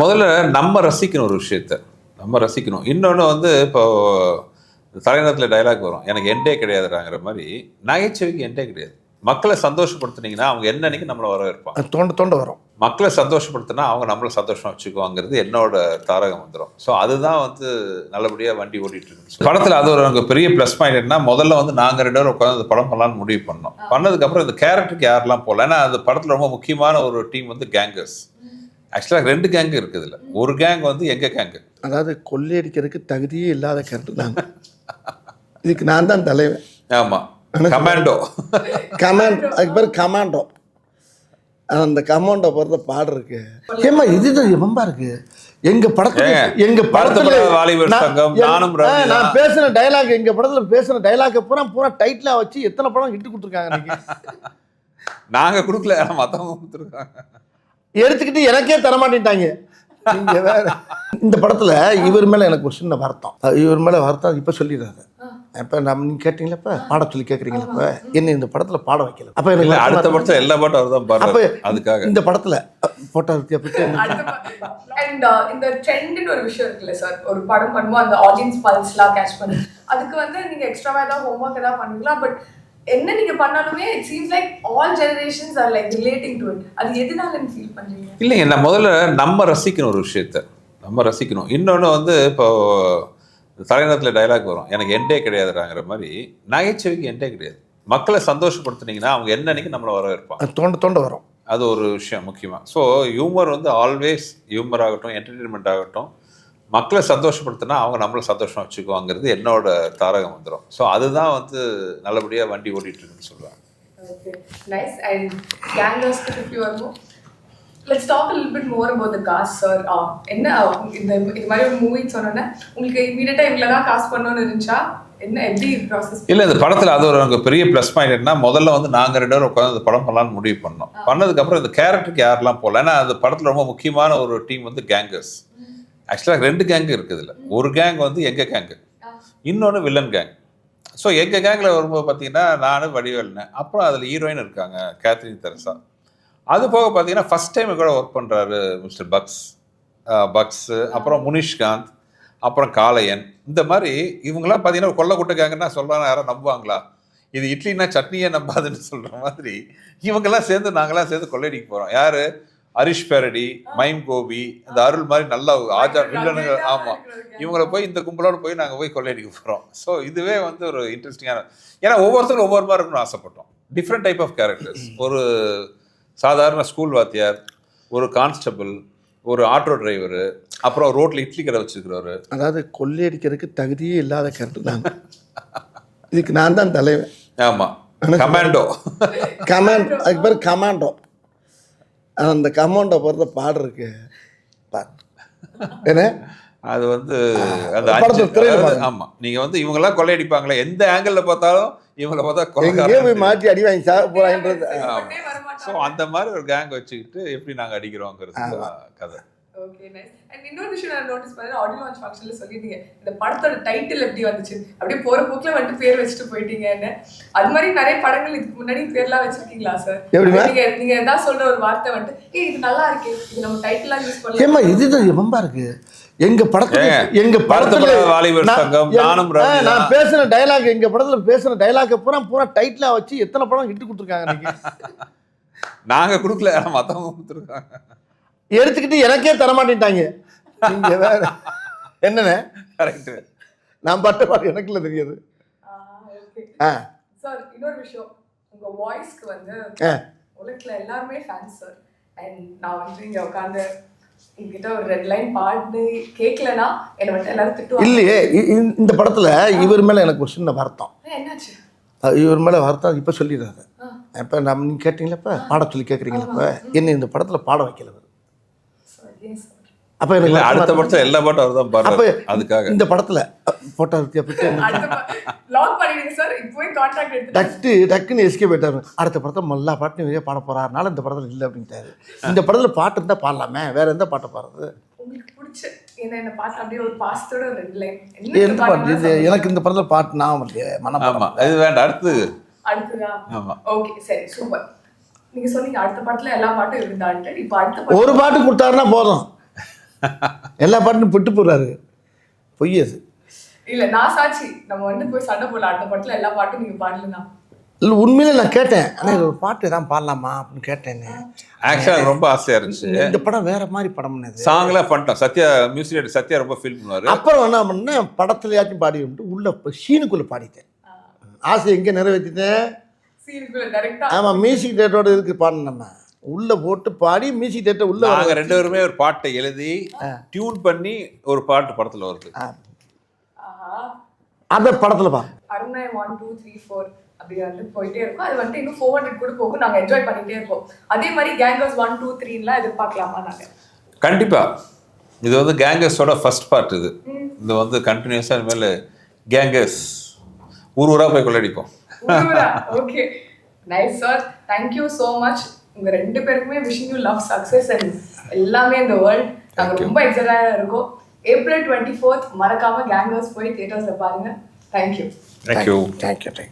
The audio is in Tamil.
முதல்ல நம்ம ரசிக்கணும் ஒரு விஷயத்த. நம்ம ரசிக்கணும். இன்னொன்னு வந்து இப்போ தலைநகரத்தில் டயலாக் வரும். எனக்கு எண்டே கிடையாதுடாங்கிற மாரி, நகைச்சுவைக்கு எண்டே கிடையாது. மக்களை சந்தோஷப்படுத்துனீங்கன்னா, அவங்க என்னன்னைக்கு நம்மள வரவேற்பாங்க. தோண்ட தோண்ட வரும். மக்களை சந்தோஷப்படுத்தினா, அவங்க நம்மள சந்தோஷமா வச்சுக்குவாங்கிறது என்னோட தாரக மந்திரம். ஸோ அதுதான் வந்து நல்லபடியா வண்டி ஓட்டிட்டு இருக்கு. படத்துல அது ஒரு எனக்கு பெரிய ப்ளஸ் பாயிண்ட் என்னன்னா, முதல்ல வந்து நாங்க 2 பேரும் உட்கார்ந்து இந்த படம் பண்ணலாம்னு முடிவு பண்ணோம். பண்ணதுக்கப்புறம் இந்த கேரக்டருக்கு யாரெல்லாம் போகல. ஏன்னா அந்த படத்துல ரொம்ப முக்கியமான ஒரு டீம் வந்து கேங்கர்ஸ். ஆக்சுவலாக 2 கேங்கு இருக்குது இதில். ஒரு கேங் வந்து எங்க கேங்கு, அதாவது கொள்ளையடிக்கிறதுக்கு தகுதியே இல்லாத கேரக்டர் தாங்க. இதுக்கு நான் தான் தலைவன். ஆமாம், கமாண்டோ. அதுக்கு பேர் கமாண்டோ. அந்த கமாண்டோ போகிறத பாடு இருக்கு. ஏமா இதுதான் எம்பா இருக்கு. எங்க படத்துல வாலிபர் சங்கம், நானும் நான் பேசின டைலாக், எங்க படத்துல பேசின டைலாக் பூரா டைட்டிலா வச்சு எத்தனை படம் இட்டு கொடுத்துருக்காங்க. நாங்க கொடுக்கல, மத்தவங்க கொடுத்துருக்காங்க. எடுத்துக்கிட்டு எனக்கே தரமாட்டேன்ட்டாங்க. இந்த படத்துல இவர் மேல எனக்கு ஒரு சின்ன வருத்தம். இவர் மேல வருத்தம் இப்ப சொல்லிடுறாரு. இப்ப நீங்க கேட்டீங்களா, இப்ப பாட சொல்லி கேக்குறீங்களா, இப்ப என்ன இந்த படத்துல பாட வைக்கல. அப்ப எனக்கு அடுத்த படத்துல எல்லா பாட்டும் அவர் தான் பாடுறாரு. அதுக்காக இந்த படத்துல போட்டோ பத்தி இந்த ட்ரெண்ட்னு ஒரு விஷயம் இருக்குல்ல சார். ஒரு படம் பண்ணுவோம், அந்த ஆடியன்ஸ் பல்ஸ்லாம் கேட்ச் பண்ணி அதுக்கு வந்து நீங்க எக்ஸ்ட்ராவா ஏதாவது ஹோம்வொர்க் ஏதாவது பண்ணுவீங்களா? பட் என்ன நீங்க பண்ணாலுமே it seems like all generations are like relating to it. அது எதனால ஃபீல் பண்றீங்க? இல்லைங்க, நான் முதல்ல நம்ம ரசிக்கணும் ஒரு விஷயத்த. நம்ம ரசிக்கணும். இன்னொன்று வந்து இப்போ தலைநகரத்தில் டைலாக் வரும். எனக்கு எண்டே கிடையாதுடாங்கிற மாதிரி, நகைச்சுவைக்கு எண்டே கிடையாது. மக்களை சந்தோஷப்படுத்துனீங்கன்னா, அவங்க என்னன்னைக்கு நம்மளை வரவேற்பாங்க. தோண்ட தோண்ட வரும். அது ஒரு விஷயம் முக்கியமாக. ஸோ ஹியூமர் வந்து ஆல்வேஸ் ஹியூமர் ஆகட்டும், என்டர்டெயின்மெண்ட் ஆகட்டும், மக்களை சந்தோஷப்படுத்தினா அவங்க நம்மளை சந்தோஷமாக வச்சுக்குவாங்கிறது என்னோட தாரக மந்திரம். ஸோ அதுதான் வந்து நல்லபடியாக வண்டி ஓட்டிட்டு இருக்குன்னு சொல்லுவாங்க. Okay, nice. And gangers if you are more. Let's talk a little bit more about the cast, sir. என்ன இந்த மாதிரி ஒரு மூவி சொன்னோன்னா உங்களுக்கு இமீடியட்டா இவ்வளோ தான் காஸ்ட் பண்ணணும்னு இருந்துச்சா? என்ன எப்படி ப்ராசஸ்? இல்லை, இந்த படத்தில் அது ஒரு எனக்கு பெரிய ப்ளஸ் பாயிண்ட் என்னன்னா, முதல்ல வந்து நாங்கள் 2 பேரும் உட்காந்து இந்த படம் பண்ணலாம்னு முடிவு பண்ணோம். பண்ணதுக்கப்புறம் இந்த கேரக்டருக்கு யாரெல்லாம் போகல. ஏன்னா அந்த படத்தில் ரொம்ப முக்கியமான ஒரு டீம் வந்து கேங்கர்ஸ். ஆக்சுவலாக 2 கேங்கு இருக்குது இதில். ஒரு கேங் வந்து எங்க கேங்கு, இன்னொன்று வில்லன் கேங். ஸோ எங்கள் கேங்கில் வரும்போது பார்த்தீங்கன்னா நான் வடிவேல்னேன், அப்புறம் அதில் ஹீரோயின் இருக்காங்க கேத்ரின் தெரசா. அது போக பார்த்தீங்கன்னா ஃபஸ்ட் டைம் கூட ஒர்க் பண்ணுறாரு மிஸ்டர் பக்ஸு, அப்புறம் முனிஷ்காந்த், அப்புறம் காளையன். இந்த மாதிரி இவங்கெல்லாம் பார்த்தீங்கன்னா கொல்ல குட்டை கேங்கன்னா சொல்கிறாங்க, யாரும் நம்புவாங்களா? இது இட்லின்னா சட்னியே நம்பாதுன்னு சொல்கிற மாதிரி இவங்கெல்லாம் சேர்ந்து நாங்களாம் சேர்ந்து கொள்ளையடிக்க போகிறோம். யார்? ஹரிஷ் பேரடி, மைம் கோபி, இந்த அருள் மாதிரி நல்ல ஆஜா வில்லனுங்க. ஆமாம், இவங்கள போய் இந்த கும்பலோடு போய் நாங்கள் போய் கொள்ளையடிக்க போகிறோம். ஸோ இதுவே வந்து ஒரு இன்ட்ரெஸ்டிங்கான, ஏன்னா ஒவ்வொருத்தரும் ஒவ்வொரு மாதிரி இருக்குன்னு ஆசைப்பட்டோம். Different type of characters. ஒரு சாதாரண ஸ்கூல் வாத்தியார், ஒரு கான்ஸ்டபிள், ஒரு ஆட்டோ டிரைவரு, அப்புறம் ரோட்டில் இட்லி கடை வச்சுருக்கிறவர். அதாவது கொள்ளையடிக்கிறதுக்கு தகுதியே இல்லாத கேரக்டர் தான். இதுக்கு நான் தான் தலைவன். ஆமாம், கமாண்டோ. அதுக்கு பேர் கமாண்டோ. அந்த கமாண்டோ போகிறத பாடு இருக்கு. ஏன்னா அது வந்து அந்த ஆமாம், நீங்கள் வந்து இவங்கெல்லாம் கொள்ளையடிப்பாங்களே, எந்த ஆங்கிளில் பார்த்தாலும் இவங்களை பார்த்தா போய் மாற்றி அடி வாங்கி சாக போகிறான்றது. ஸோ அந்த மாதிரி ஒரு கேங் வச்சுக்கிட்டு எப்படி நாங்கள் அடிக்கிறோங்கிறது கதை. Okay, nice. அண்ட் இன்னொரு விஷயம் நான் நோட்டீஸ் பண்ணேன், ஆடியோ லான்ச் ஃபங்க்ஷன்ல சொல்லிட்டீங்க இந்த படத்தோட டைட்டில் எப்படி வந்துச்சு, அப்படியே போற போக்குல வந்துட்டு பேர் வச்சுட்டு போயிட்டீங்கன்னு. அது மாதிரி நிறைய படங்கள் இதுக்கு முன்னாடி பேர்லாம் வச்சிருக்கீங்களா சார்? நீங்க ஏதாவது சொல்ற ஒரு வார்த்தை வந்துட்டு இது நல்லா இருக்கு, இது நம்ம டைட்டிலா யூஸ் பண்ணலாம். ஏமா இதுதான் எம்பா இருக்கு. எங்க படத்துல வாலிபர் சங்கம், நானும் நான் பேசின டைலாக், எங்க படத்துல பேசின டைலாக் பூரா டைட்டிலா வச்சு எத்தனை படம் இட்டு கொடுத்துருக்காங்க. நாங்க கொடுக்கல, மத்தவங்க கொடுத்துருக்காங்க. எடுத்துக்கிட்டு எனக்கே தரமாட்டேன்ட்டாங்க. நீங்க வேற என்னன்னு கரெக்ட். நான் பட்ட பாட்டு எனக்கு இல்லை தெரியாது. சார் இன்னொரு விஷயம், உங்க வாய்ஸ்க்கு வந்து உலகத்துல எல்லாருமே ஃபேன்ஸ் சார். அண்ட் நான் வந்து இங்க உட்காந்து என்கிட்ட ஒரு ரெட் லைன் பாட்டு கேட்கலன்னா என்னை வந்து எல்லாரும் திட்டுவாங்க. இல்லையே, இந்த படத்துல இவர் மேல எனக்கு ஒரு சின்ன வருத்தம். என்னாச்சு? இவர் மேல வருத்தம் இப்ப சொல்லிடுறாரு. இப்ப நீங்க கேட்டீங்களா, இப்ப பாட சொல்லி கேக்குறீங்களா, இப்ப என்ன இந்த படத்துல பாட வைக்கல. அப்ப எனக்கு அடுத்த படத்துல எல்லா பாட்டும் அவர் தான் பாடுறாரு. அதுக்காக இந்த படத்துல போட்டோ டக்குன்னு எஸ்கேப் ஆயிட்டாரு. அடுத்த படத்துல எல்லா பாட்டும் வெளியே பாட போறாருனால இந்த படத்துல இல்லை அப்படின்ட்டாரு. இந்த படத்துல பாட்டு இருந்தா பாடலாமே, வேற எந்த பாட்டை பாடுறது? எனக்கு இந்த படத்துல பாட்டு நான் வேண்டாம், அடுத்து நீங்க சொன்னீங்க அடுத்த படத்துல எல்லா பாட்டும் இருந்தான்ட்டு. இப்ப அடுத்த ஒரு பாட்டு கொடுத்தாருன்னா போதும். எல்லா பாட்டும் விட்டு போடுறாரு. பொய் அது. இல்ல நான் சாட்சி, நம்ம வந்து போய் சண்டை போடலாம், அடுத்த படத்துல எல்லா பாட்டும் நீங்க பாடலாம். இல்லை உண்மையிலே நான் கேட்டேன், ஆனால் இது ஒரு பாட்டு எதாவது பாடலாமா அப்படின்னு கேட்டேன்னு. ஆக்சுவலாக ரொம்ப ஆசையாக இருந்துச்சு. இந்த படம் வேற மாதிரி படம்னு சாங்லாம் பண்ணிட்டோம். சத்யா மியூசிக் டைரக்டர் சத்யா ரொம்ப ஃபீல் பண்ணுவார். அப்புறம் என்ன பண்ணேன், படத்துலையாச்சும் பாடி விட்டு உள்ள சீனுக்குள்ளே பாடிட்டேன். ஆசை எங்கே நிறைவேற்றிட்டேன். சீனுக்குள்ள டைரக்டா. ஆமாம், மியூசிக் டேரக்டரோட இருக்கு பாடணும். நம்ம உள்ளே போட்டு பாடி மியூசிக் டேரக்டர் உள்ள நாங்கள் 2 பேருமே ஒரு பாட்டை எழுதி டியூன் பண்ணி ஒரு பாட்டு படத்தில் வருது. அந்த படத்தில் பா அருணை 1 2 3 4 அப்படி வந்து போயிட்டே இருக்கும். அது வந்து இன்னும் 400 கூட போகும். நாங்கள் என்ஜாய் பண்ணிட்டே இருப்போம். அதே மாதிரி கேங்கர்ஸ் 1 2 3லாம் எதிர்பார்க்கலாமா நாங்கள்? கண்டிப்பாக இது வந்து கேங்கர்ஸோட ஃபர்ஸ்ட் பார்ட். இது வந்து கண்டினியூஸாக இனிமேல் கேங்கர்ஸ் ஊராக போய் கொள்ளடிப்போம். Okay, nice sir, thank you so much. உங்கள் 2 பேருக்குமே wishing you love success and எல்லாமே இந்த வேர்ல்ட். நாங்கள் ரொம்ப எக்ஸைட்டடாக இருக்கோம். April 24th மறக்காம கேங்கர்ஸ் போய் தியேட்டர்ஸில் பாருங்க. தேங்க்யூ. தேங்க்யூ. தேங்க்யூ.